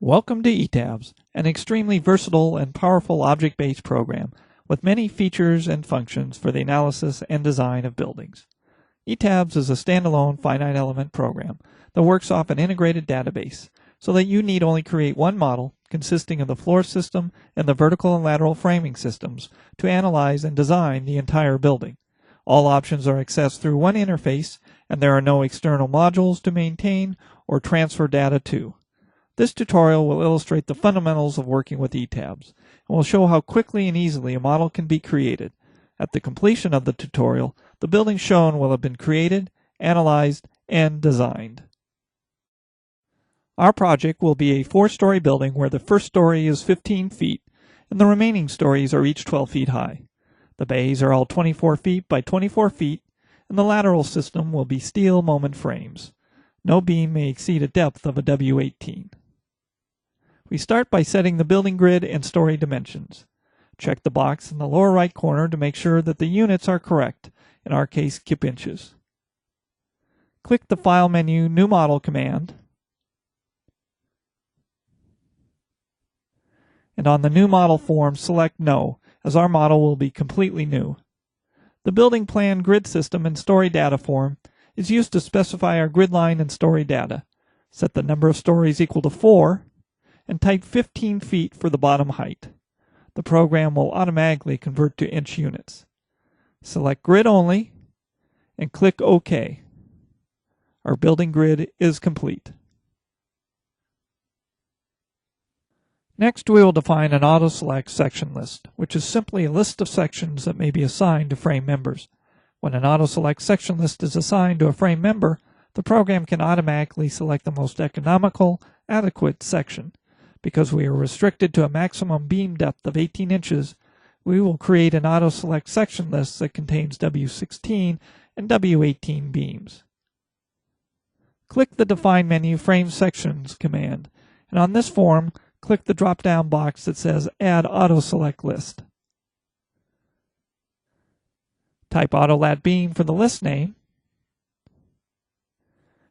Welcome to Etabs, an extremely versatile and powerful object-based program with many features and functions for the analysis and design of buildings. Etabs is a standalone finite element program that works off an integrated database so that you need only create one model consisting of the floor system and the vertical and lateral framing systems to analyze and design the entire building. All options are accessed through one interface, and there are no external modules to maintain or transfer data to. This tutorial will illustrate the fundamentals of working with Etabs, and will show how quickly and easily a model can be created. At the completion of the tutorial, the building shown will have been created, analyzed, and designed. Our project will be a 4-story building where the first story is 15 feet, and the remaining stories are each 12 feet high. The bays are all 24 feet by 24 feet, and the lateral system will be steel moment frames. No beam may exceed a depth of a W18. We start by setting the building grid and story dimensions. Check the box in the lower right corner to make sure that the units are correct, in our case kip inches. Click the File menu New Model command, and on the New Model form select No, as our model will be completely new. The building plan grid system and story data form is used to specify our grid line and story data. Set the number of stories equal to 4, and type 15 feet for the bottom height. The program will automatically convert to inch units. Select Grid Only and click OK. Our building grid is complete. Next, we will define an auto-select section list, which is simply a list of sections that may be assigned to frame members. When an auto-select section list is assigned to a frame member, the program can automatically select the most economical, adequate section. Because we are restricted to a maximum beam depth of 18 inches, we will create an auto-select section list that contains W16 and W18 beams. Click the Define menu Frame Sections command, and on this form, click the drop-down box that says Add Auto-Select List. Type AutoLat Beam for the list name,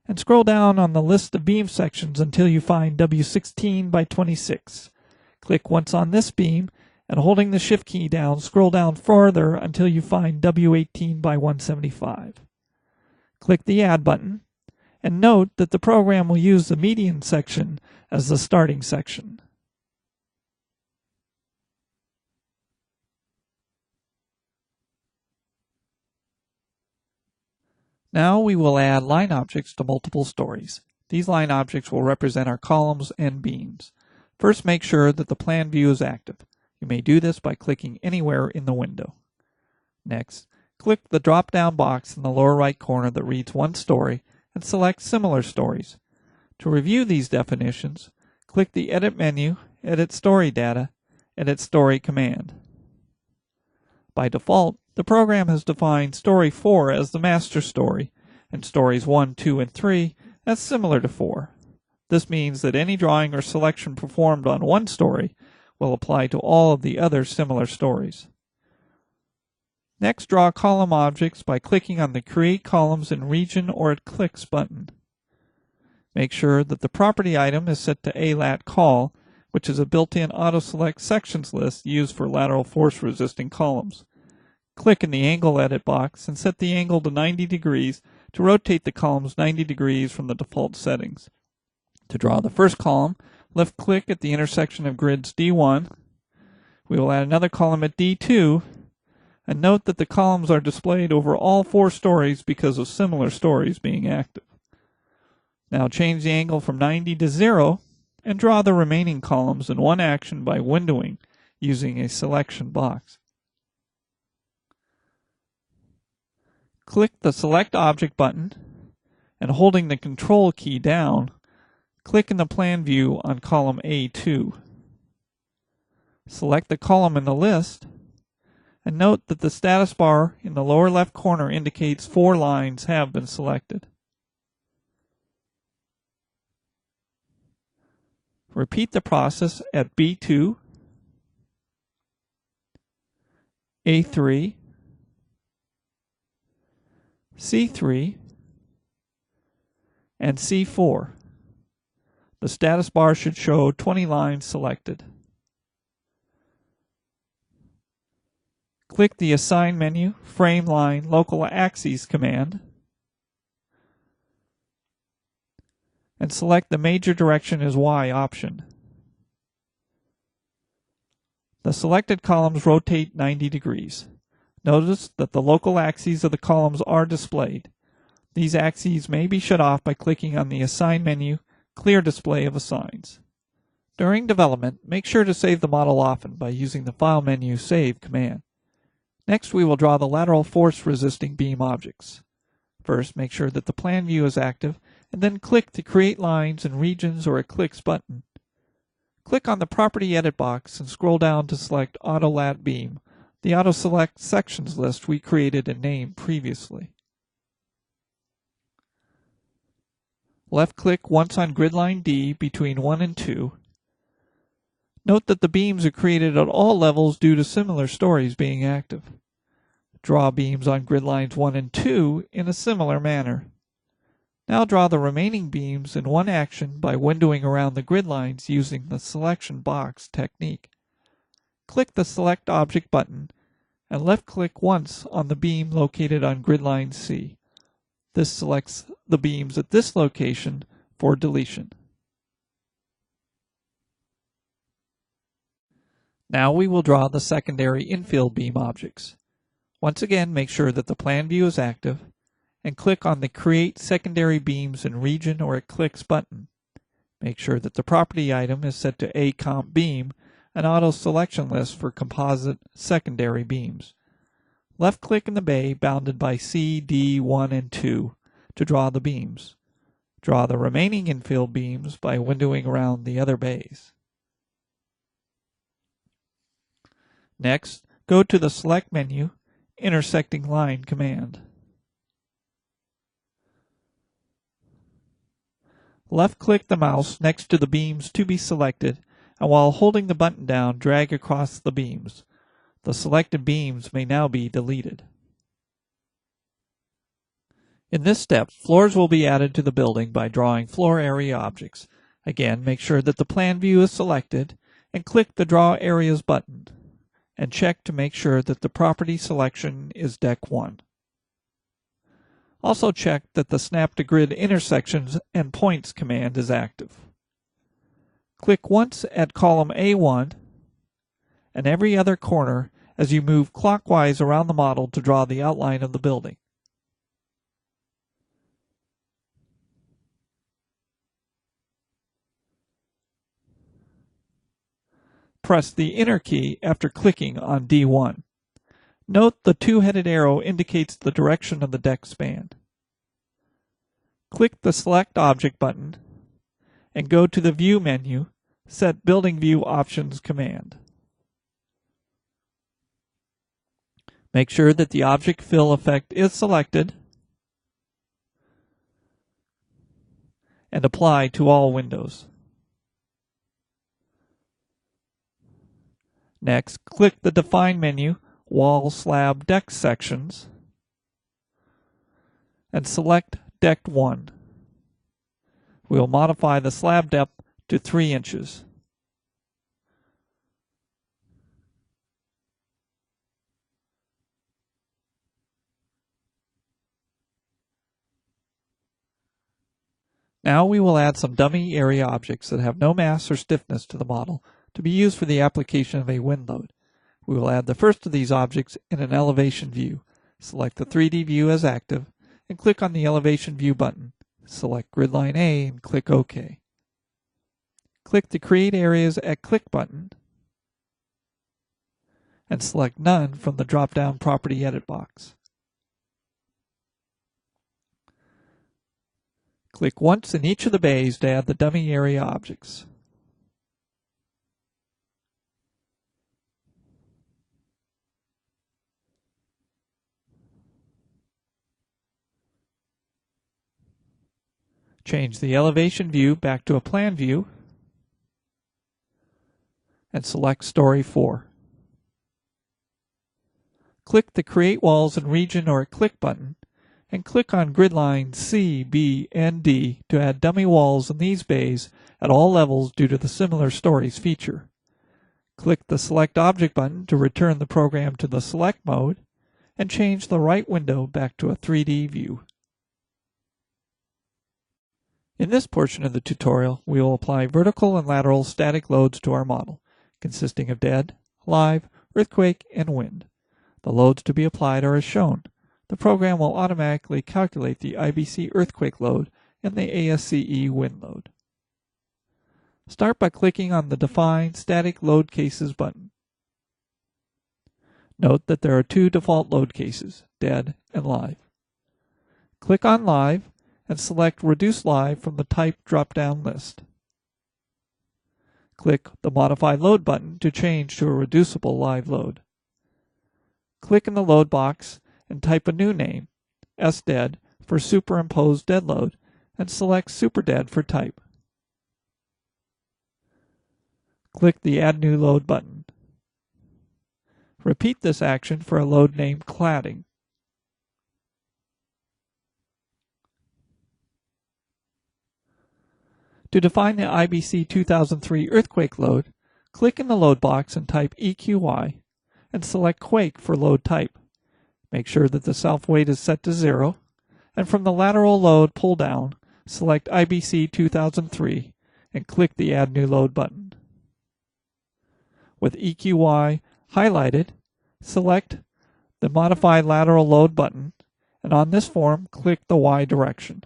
and scroll down on the list of beam sections until you find W16 by 26. Click once on this beam, and holding the Shift key down, scroll down further until you find W18 by 175. Click the Add button, and note that the program will use the median section as the starting section. Now we will add line objects to multiple stories. These line objects will represent our columns and beams. First, make sure that the plan view is active. You may do this by clicking anywhere in the window. Next, click the drop-down box in the lower right corner that reads one story and select Similar Stories. To review these definitions, click the Edit menu, Edit Story Data, Edit Story command. By default, the program has defined Story 4 as the master story, and Stories 1, 2, and 3 as similar to 4. This means that any drawing or selection performed on one story will apply to all of the other similar stories. Next, draw column objects by clicking on the Create Columns in Region or at Clicks button. Make sure that the property item is set to ALAT Call, which is a built-in auto-select sections list used for lateral force-resisting columns. Click in the Angle Edit box and set the angle to 90 degrees to rotate the columns 90 degrees from the default settings. To draw the first column, left-click at the intersection of grids D1. We will add another column at D2, and note that the columns are displayed over all 4 stories because of similar stories being active. Now change the angle from 90 to 0 and draw the remaining columns in one action by windowing using a selection box. Click the Select Object button, and holding the Control key down, click in the plan view on column A2. Select the column in the list, and note that the status bar in the lower left corner indicates 4 lines have been selected. Repeat the process at B2, A3, C3, and C4. The status bar should show 20 lines selected. Click the Assign menu, Frame Line Local Axes command, and select the Major Direction is Y option. The selected columns rotate 90 degrees. Notice that the local axes of the columns are displayed. These axes may be shut off by clicking on the Assign menu, Clear Display of Assigns. During development, make sure to save the model often by using the File menu Save command. Next, we will draw the lateral force resisting beam objects. First, make sure that the plan view is active, and then click the Create Lines and Regions or Eclipse button. Click on the Property Edit box and scroll down to select Auto Lat Beam, the Auto Select Sections list we created and named previously. Left-click once on grid line D between 1 and 2. Note that the beams are created at all levels due to similar stories being active. Draw beams on grid lines 1 and 2 in a similar manner. Now draw the remaining beams in one action by windowing around the grid lines using the selection box technique. Click the Select Object button and left-click once on the beam located on grid line C. This selects the beams at this location for deletion. Now we will draw the secondary infill beam objects. Once again, make sure that the plan view is active and click on the Create Secondary Beams in Region or Eclipse button. Make sure that the property item is set to AComp Beam, an auto selection list for composite secondary beams. Left-click in the bay bounded by C, D, 1, and 2 to draw the beams. Draw the remaining infill beams by windowing around the other bays. Next, go to the Select menu, Intersecting Line command. Left-click the mouse next to the beams to be selected, and while holding the button down, drag across the beams. The selected beams may now be deleted. In this step, floors will be added to the building by drawing floor area objects. Again, make sure that the plan view is selected and click the Draw Areas button, and check to make sure that the property selection is Deck 1. Also check that the Snap to Grid Intersections and Points command is active. Click once at column A1 and every other corner as you move clockwise around the model to draw the outline of the building. Press the Enter key after clicking on D1. Note the two-headed arrow indicates the direction of the deck span. Click the Select Object button and go to the View menu, set Building View Options command. Make sure that the Object Fill effect is selected and apply to all windows. Next, click the Define menu, Wall Slab Deck Sections, and select Deck 1. We will modify the slab depth to 3 inches. Now we will add some dummy area objects that have no mass or stiffness to the model to be used for the application of a wind load. We will add the first of these objects in an elevation view. Select the 3D view as active and click on the elevation view button. Select grid line A and click OK. Click the Create Areas at Click button and select None from the drop-down Property Edit box. Click once in each of the bays to add the dummy area objects. Change the elevation view back to a plan view and select Story 4. Click the Create Walls in Region or Click button and click on grid lines C, B, and D to add dummy walls in these bays at all levels due to the Similar Stories feature. Click the Select Object button to return the program to the Select mode, and change the right window back to a 3D view. In this portion of the tutorial, we will apply vertical and lateral static loads to our model, consisting of dead, live, earthquake, and wind. The loads to be applied are as shown. The program will automatically calculate the IBC earthquake load and the ASCE wind load. Start by clicking on the Define Static Load Cases button. Note that there are two default load cases, dead and live. Click on Live and select Reduce Live from the Type drop-down list. Click the Modify Load button to change to a reducible live load. Click in the load box and type a new name, SDead, for Superimposed Dead Load, and select SuperDead for type. Click the Add New Load button. Repeat this action for a load named Cladding. To define the IBC 2003 earthquake load, click in the load box and type EQY, and select Quake for load type. Make sure that the self-weight is set to 0, and from the lateral load pull-down, select IBC 2003 and click the Add New Load button. With EQY highlighted, select the Modify Lateral Load button, and on this form, click the Y direction.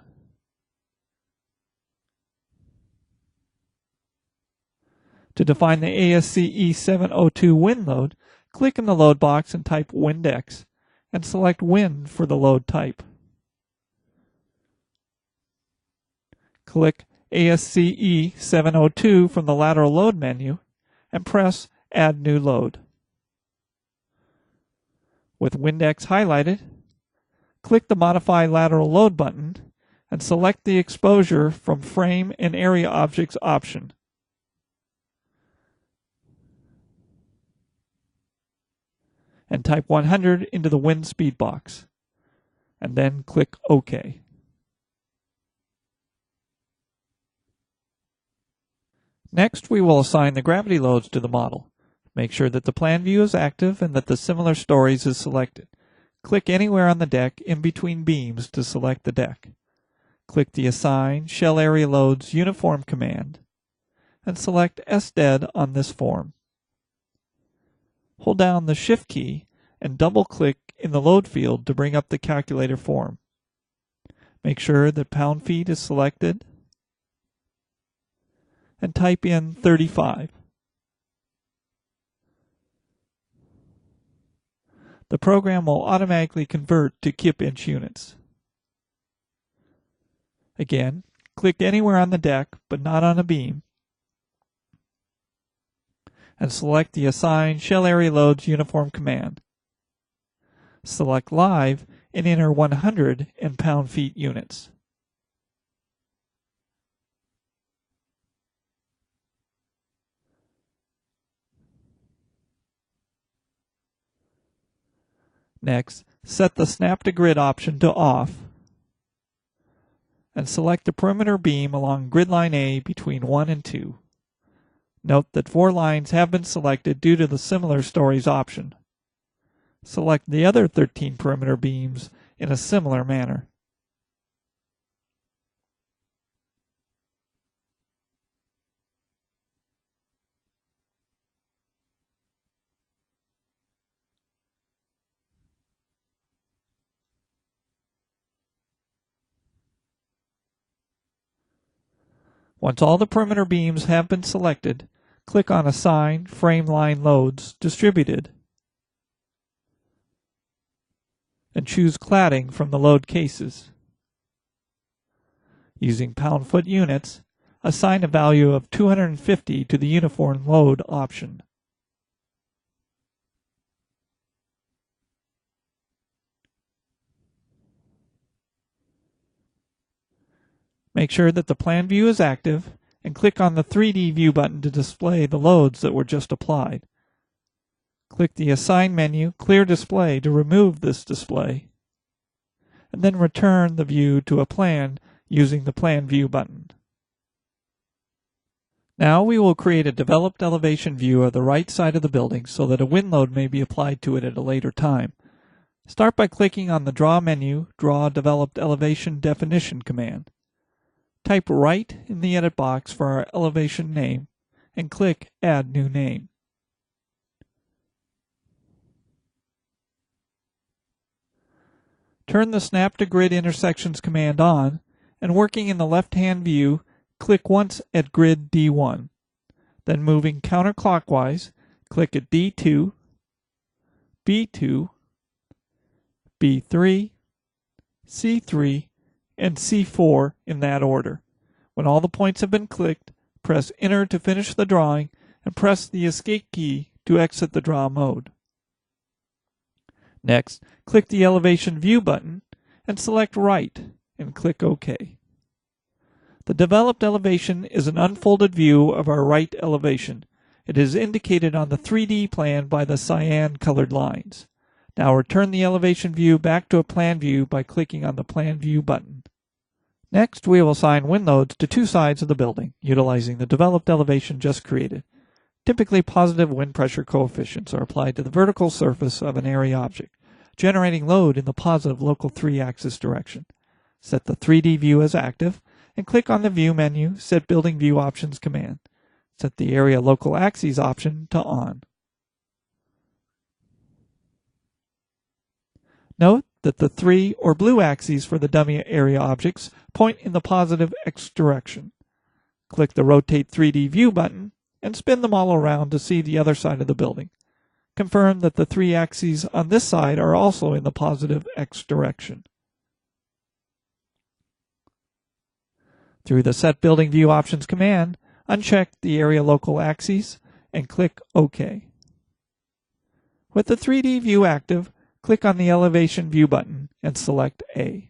To define the ASCE 702 wind load, click in the load box and type WindX, and select Wind for the load type. Click ASCE 702 from the lateral load menu, and press Add New Load. With WindX highlighted, click the Modify Lateral Load button and select the Exposure from Frame and Area Objects option. And type 100 into the wind speed box, and then click OK. Next, we will assign the gravity loads to the model. Make sure that the plan view is active and that the Similar Stories is selected. Click anywhere on the deck in between beams to select the deck. Click the Assign Shell Area Loads Uniform command and select SDead on this form. Hold down the Shift key and double-click in the load field to bring up the calculator form. Make sure that pound-feet is selected and type in 35. The program will automatically convert to kip inch units. Again, click anywhere on the deck but not on a beam, and select the Assign Shell Area Loads Uniform command. Select Live and enter 100 in pound-feet units. Next, set the Snap to Grid option to Off and select the perimeter beam along grid line A between 1 and 2. Note that 4 lines have been selected due to the Similar Stories option. Select the other 13 perimeter beams in a similar manner. Once all the perimeter beams have been selected, click on Assign Frame Line Loads Distributed and choose Cladding from the load cases. Using pound-foot units, assign a value of 250 to the Uniform Load option. Make sure that the plan view is active and click on the 3D view button to display the loads that were just applied. Click the Assign menu, Clear Display to remove this display, and then return the view to a plan using the Plan View button. Now we will create a developed elevation view of the right side of the building so that a wind load may be applied to it at a later time. Start by clicking on the Draw menu, Draw Developed Elevation Definition command. Type right in the edit box for our elevation name and click Add New Name. Turn the Snap to Grid Intersections command on, and working in the left-hand view, click once at grid D1. Then moving counterclockwise, click at D2, B2, B3, C3, and C4 in that order. When all the points have been clicked, press Enter to finish the drawing and press the Escape key to exit the draw mode. Next, click the Elevation View button and select Right and click OK. The developed elevation is an unfolded view of our right elevation. It is indicated on the 3D plan by the cyan colored lines. Now return the elevation view back to a plan view by clicking on the Plan View button. Next, we will assign wind loads to two sides of the building, utilizing the developed elevation just created. Typically, positive wind pressure coefficients are applied to the vertical surface of an area object, generating load in the positive local 3-axis direction. Set the 3D view as active, and click on the View menu, Set Building View Options command. Set the Area Local Axes option to On. Note that the 3 or blue axes for the dummy area objects point in the positive X direction. Click the Rotate 3D View button and spin them all around to see the other side of the building. Confirm that the 3 axes on this side are also in the positive X direction. Through the Set Building View Options command, uncheck the Area Local Axes and click OK. With the 3D view active, click on the Elevation View button and select A.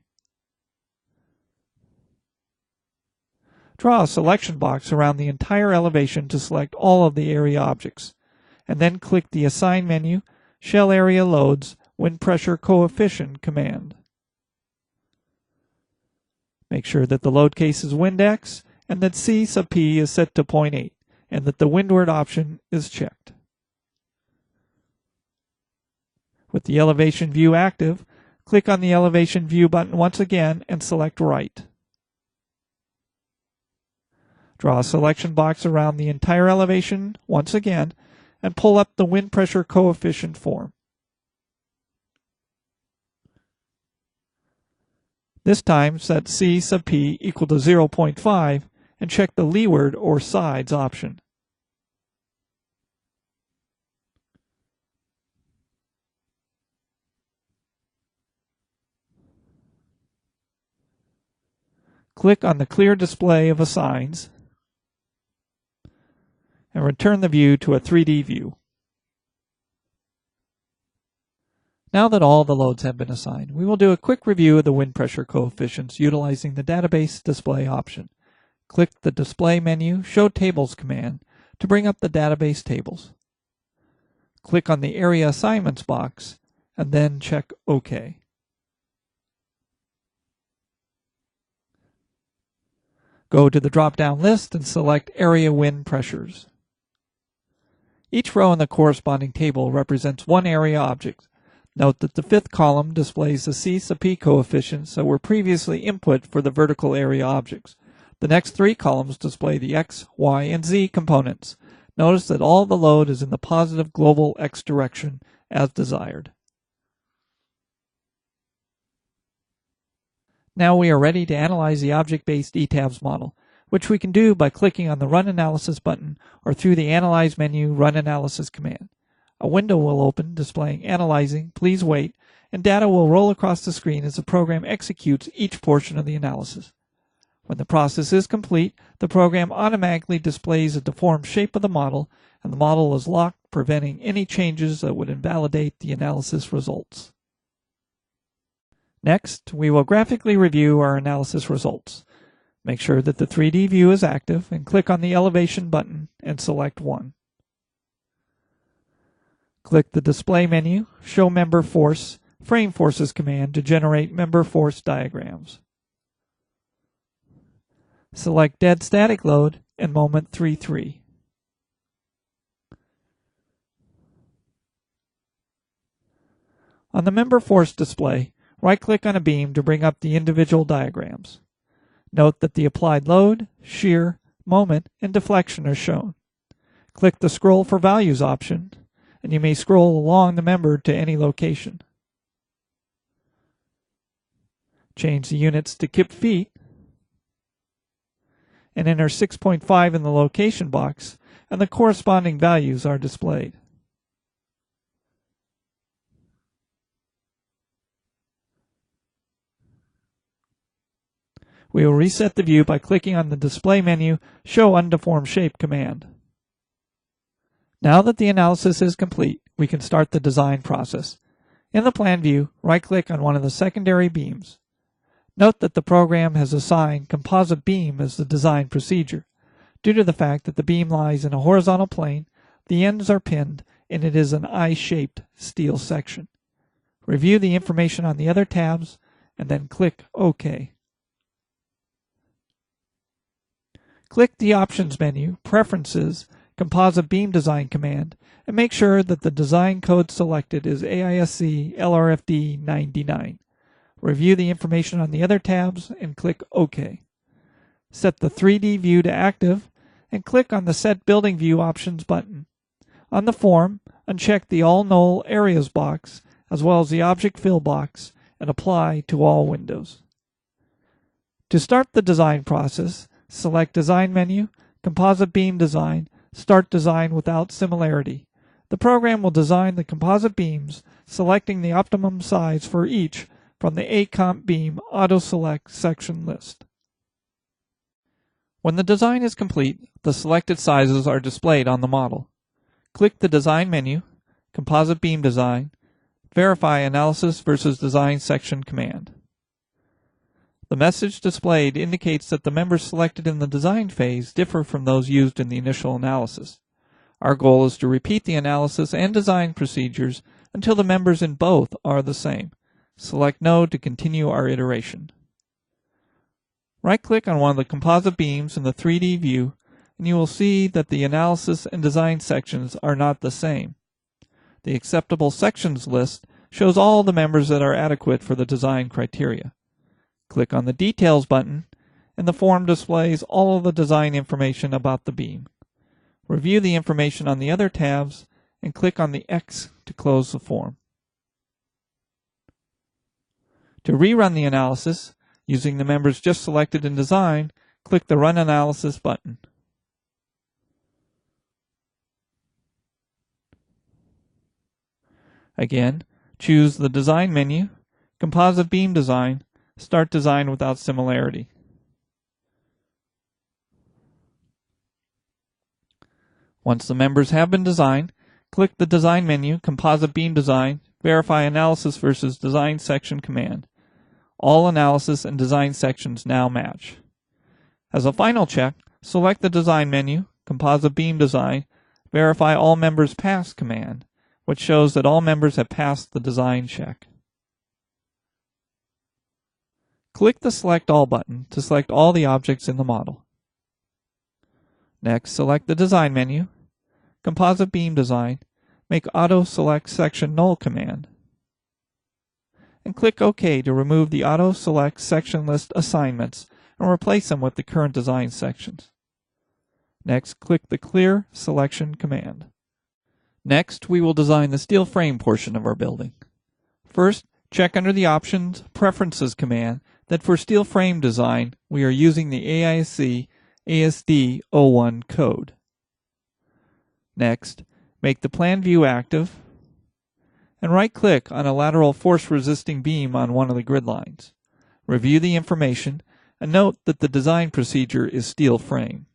Draw a selection box around the entire elevation to select all of the area objects, and then click the Assign menu, Shell Area Loads, Wind Pressure Coefficient command. Make sure that the load case is Windex and that C sub P is set to 0.8 and that the windward option is checked. With the Elevation View active, click on the Elevation View button once again and select Right. Draw a selection box around the entire elevation once again and pull up the wind pressure coefficient form. This time set C sub P equal to 0.5 and check the leeward or sides option. Click on the Clear Display of Assigns and return the view to a 3D view. Now that all the loads have been assigned, we will do a quick review of the wind pressure coefficients utilizing the Database Display option. Click the Display menu, Show Tables command to bring up the database tables. Click on the Area Assignments box and then check OK. Go to the drop-down list and select Area Wind Pressures. Each row in the corresponding table represents one area object. Note that the fifth column displays the C sub P coefficients that were previously input for the vertical area objects. The next three columns display the X, Y, and Z components. Notice that all the load is in the positive global X direction as desired. Now we are ready to analyze the object-based Etabs model, which we can do by clicking on the Run Analysis button or through the Analyze menu Run Analysis command. A window will open displaying Analyzing, Please Wait, and data will roll across the screen as the program executes each portion of the analysis. When the process is complete, the program automatically displays a deformed shape of the model, and the model is locked, preventing any changes that would invalidate the analysis results. Next, we will graphically review our analysis results. Make sure that the 3D view is active and click on the Elevation button and select one. Click the Display menu, Show Member Force, frame forces command to generate member force diagrams. Select dead static load and moment 3-3. On the member force display, right-click on a beam to bring up the individual diagrams. Note that the applied load, shear, moment, and deflection are shown. Click the Scroll for Values option, and you may scroll along the member to any location. Change the units to kip feet, and enter 6.5 in the location box, and the corresponding values are displayed. We will reset the view by clicking on the display menu Show Undeformed Shape command. Now that the analysis is complete, we can start the design process. In the plan view, right-click on one of the secondary beams. Note that the program has assigned composite beam as the design procedure. Due to the fact that the beam lies in a horizontal plane, the ends are pinned and it is an I-shaped steel section. Review the information on the other tabs and then click OK. Click the Options menu, Preferences, Composite Beam Design command, and make sure that the design code selected is AISC LRFD 99. Review the information on the other tabs and click OK. Set the 3D view to active and click on the Set Building View Options button. On the form, uncheck the All Null Areas box as well as the Object Fill box and apply to all windows. To start the design process, select Design menu, Composite Beam Design, Start Design without similarity. The program will design the composite beams, selecting the optimum size for each from the AComp Beam Auto Select section list. When the design is complete, the selected sizes are displayed on the model. Click the Design menu, Composite Beam Design, Verify Analysis versus Design section command. The message displayed indicates that the members selected in the design phase differ from those used in the initial analysis. Our goal is to repeat the analysis and design procedures until the members in both are the same. Select No to continue our iteration. Right-click on one of the composite beams in the 3D view, and you will see that the analysis and design sections are not the same. The acceptable sections list shows all the members that are adequate for the design criteria. Click on the Details button, and the form displays all of the design information about the beam. Review the information on the other tabs, and click on the X to close the form. To rerun the analysis, using the members just selected in design, click the Run Analysis button. Again, choose the Design menu, Composite Beam Design, Start Design without similarity. Once the members have been designed, click the Design menu, Composite Beam Design, Verify Analysis versus Design section command. All analysis and design sections now match. As a final check, select the Design menu, Composite Beam Design, Verify All Members Pass command, which shows that all members have passed the design check. Click the Select All button to select all the objects in the model. Next, select the Design menu, Composite Beam Design, make Auto Select Section Null command, and click OK to remove the Auto Select Section List assignments and replace them with the current design sections. Next, click the Clear Selection command. Next, we will design the steel frame portion of our building. First, check under the Options Preferences command that for steel frame design, we are using the AISC ASD01 code. Next, make the plan view active and right-click on a lateral force-resisting beam on one of the grid lines. Review the information and note that the design procedure is steel frame.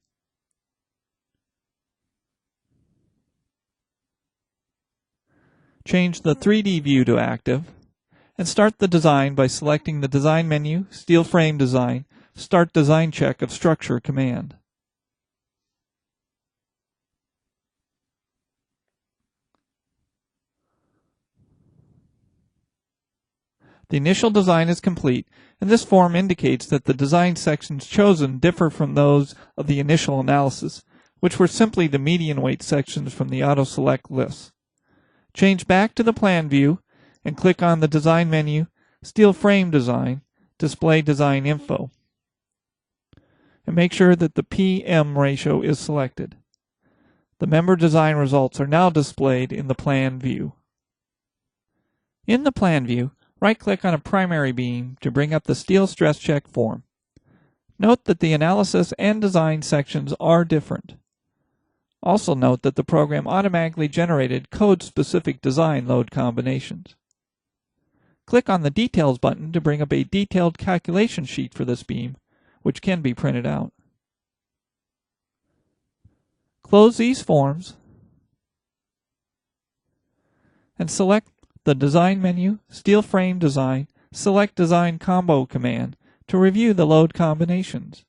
Change the 3D view to active and start the design by selecting the Design menu, Steel Frame Design, Start Design Check of Structure command. The initial design is complete, and this form indicates that the design sections chosen differ from those of the initial analysis, which were simply the median weight sections from the auto-select list. Change back to the plan view and click on the Design menu, Steel Frame Design, Display Design Info. And make sure that the PM ratio is selected. The member design results are now displayed in the plan view. In the plan view, right-click on a primary beam to bring up the Steel Stress Check form. Note that the analysis and design sections are different. Also note that the program automatically generated code-specific design load combinations. Click on the Details button to bring up a detailed calculation sheet for this beam, which can be printed out. Close these forms and select the Design menu, Steel Frame Design, Select Design Combo command to review the load combinations.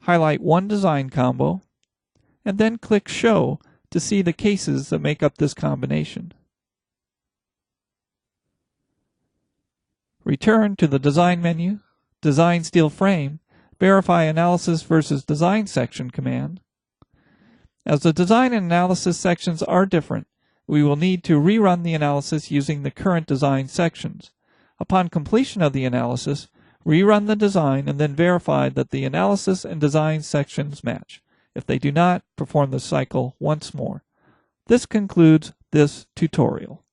Highlight one design combo, and then click Show to see the cases that make up this combination. Return to the Design menu, Design Steel Frame, Verify Analysis versus Design Section command. As the design and analysis sections are different, we will need to rerun the analysis using the current design sections. Upon completion of the analysis, rerun the design and then verify that the analysis and design sections match. If they do not, perform the cycle once more. This concludes this tutorial.